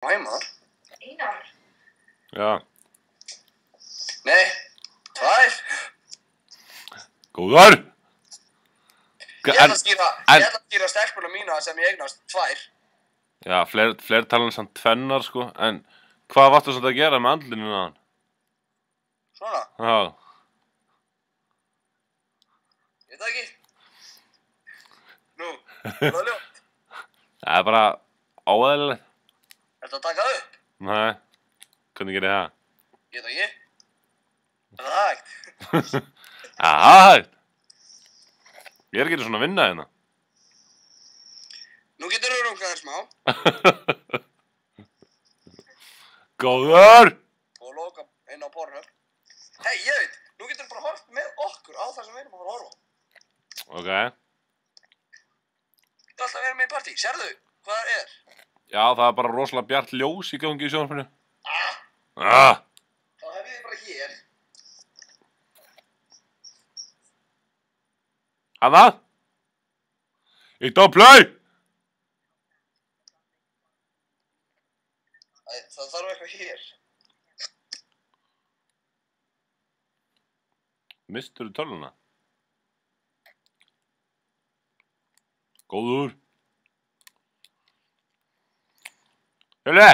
Heima þar? Einar? Já. Nei, 2. Góðar! Ég ætla að skýra stelpuna mína sem ég eignast 2. Já, fleirtalan samt tvennar, sko, en hvað varstu samt að gera með andlinu á hann? Svona? Já. Ég veit það ekki. Nú, það er ljótt. Það er bara óeðlilegt. Ertu að taka það upp? Nei, hvernig gerir það? Ég veit það ekki. Er það hægt? Já, það er hægt. Ég er ekki svona að vinna hérna. Nú getur þú rungaðir smá. Góður! Og loka inn á Pornhub. Hei, ég veit, nú getur þú bara hort með okkur á það sem við erum að fara að horfa á. Ok. Þú ætla að vera með í partí, sérðu hvað það er? Já, það er bara rosalega bjart ljós í gangi í sjónvarpinu. Þá hef ég þið bara hér. Hanna? Ítt á play! Það þarf eitthvað hér. Misturðu tölvuna? Góður. Hjöli!